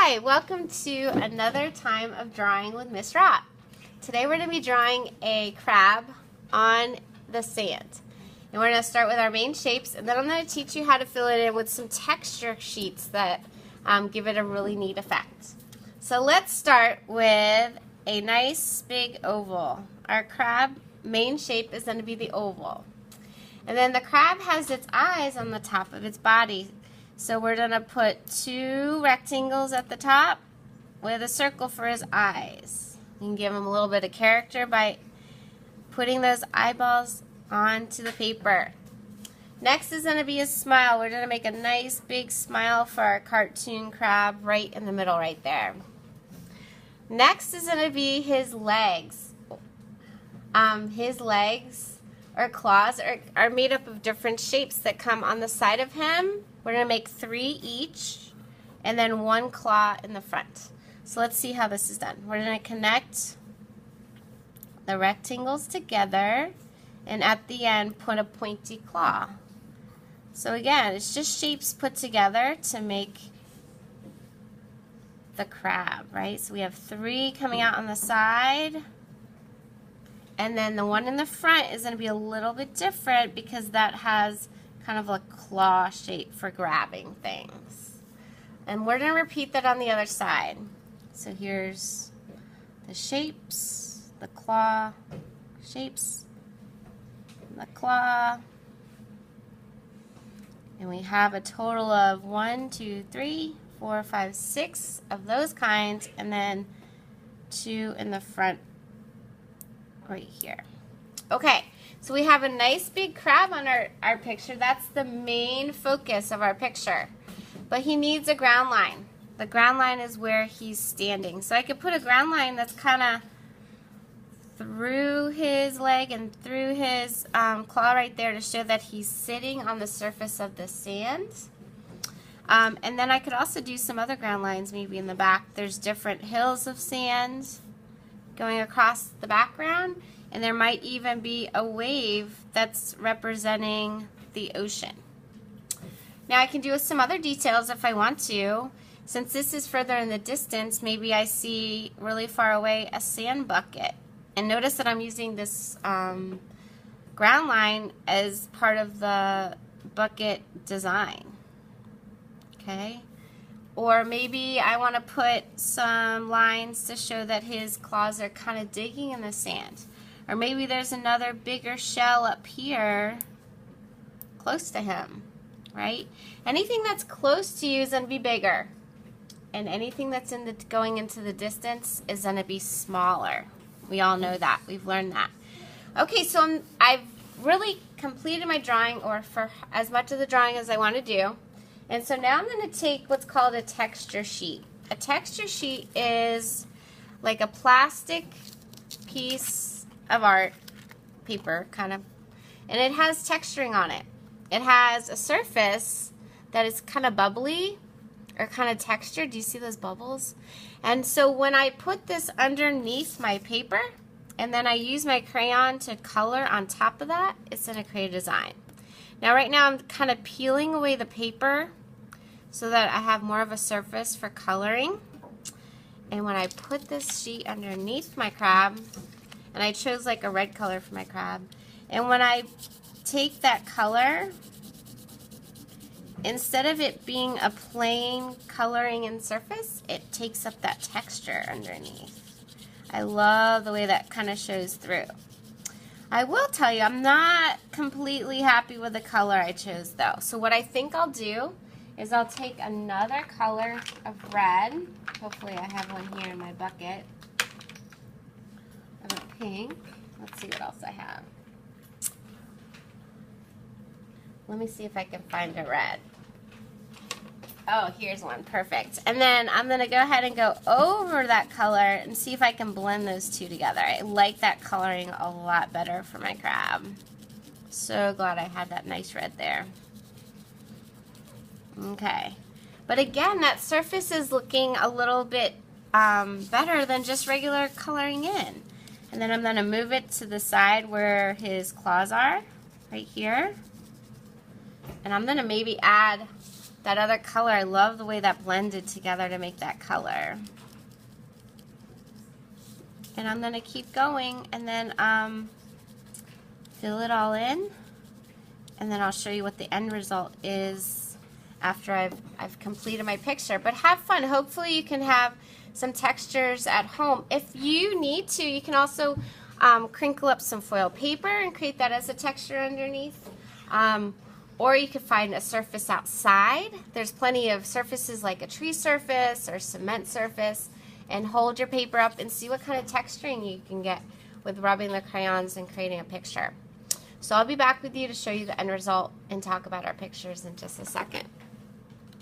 Hi, welcome to another time of drawing with Miss Rott. Today we're going to be drawing a crab on the sand. And we're going to start with our main shapes, and then I'm going to teach you how to fill it in with some texture sheets that give it a really neat effect. So let's start with a nice big oval. Our crab main shape is going to be the oval. And then the crab has its eyes on the top of its body. So we're going to put two rectangles at the top with a circle for his eyes. You can give him a little bit of character by putting those eyeballs onto the paper. Next is going to be his smile. We're going to make a nice big smile for our cartoon crab right in the middle right there. Next is going to be his legs. His legs or claws are made up of different shapes that come on the side of him. We're going to make 3 each and then 1 claw in the front. So let's see how this is done. We're going to connect the rectangles together and at the end put a pointy claw. So again, it's just shapes put together to make the crab, right? So we have 3 coming out on the side. And then the one in the front is going to be a little bit different because that has kind of a claw shape for grabbing things. And we're going to repeat that on the other side. So here's the shapes, the claw, shapes, the claw. And we have a total of 1, 2, 3, 4, 5, 6 of those kinds, and then 2 in the front right here. Okay, so we have a nice big crab on our picture. That's the main focus of our picture. But he needs a ground line. The ground line is where he's standing. So I could put a ground line that's kind of through his leg and through his claw right there to show that he's sitting on the surface of the sand. And then I could also do some other ground lines maybe in the back. There's different hills of sand going across the background, and there might even be a wave that's representing the ocean. Now I can do some other details if I want to. Since this is further in the distance, maybe I see really far away a sand bucket. And notice that I'm using this ground line as part of the bucket design. Okay? Or maybe I want to put some lines to show that his claws are kind of digging in the sand. Or maybe there's another bigger shell up here close to him, right? Anything that's close to you is going to be bigger. And anything that's going into the distance is going to be smaller. We all know that. We've learned that. Okay, so I've really completed my drawing, or for as much of the drawing as I want to do. And so now I'm going to take what's called a texture sheet. A texture sheet is like a plastic piece of art paper, kind of, and it has texturing on it. It has a surface that is kind of bubbly or kind of textured. Do you see those bubbles? And so when I put this underneath my paper and then I use my crayon to color on top of that, it's going to create a design. Now right now I'm kind of peeling away the paper so that I have more of a surface for coloring. And when I put this sheet underneath my crab, and I chose like a red color for my crab, and when I take that color, instead of it being a plain coloring and surface, it takes up that texture underneath. I love the way that kind of shows through. I will tell you, I'm not completely happy with the color I chose though. So what I think I'll do is I'll take another color of red. Hopefully I have one here in my bucket. I have a pink. Let's see what else I have. Let me see if I can find a red. Oh, here's one. Perfect. And then I'm going to go ahead and go over that color and see if I can blend those two together. I like that coloring a lot better for my crab. So glad I had that nice red there. Okay. But again, that surface is looking a little bit better than just regular coloring in. And then I'm going to move it to the side where his claws are, right here. And I'm going to maybe add that other color. I love the way that blended together to make that color. And I'm going to keep going and then fill it all in. And then I'll show you what the end result is after I've completed my picture. But have fun. Hopefully you can have some textures at home. If you need to, you can also crinkle up some foil paper and create that as a texture underneath. Or you could find a surface outside. There's plenty of surfaces like a tree surface or cement surface, and hold your paper up and see what kind of texturing you can get with rubbing the crayons and creating a picture. So I'll be back with you to show you the end result and talk about our pictures in just a second.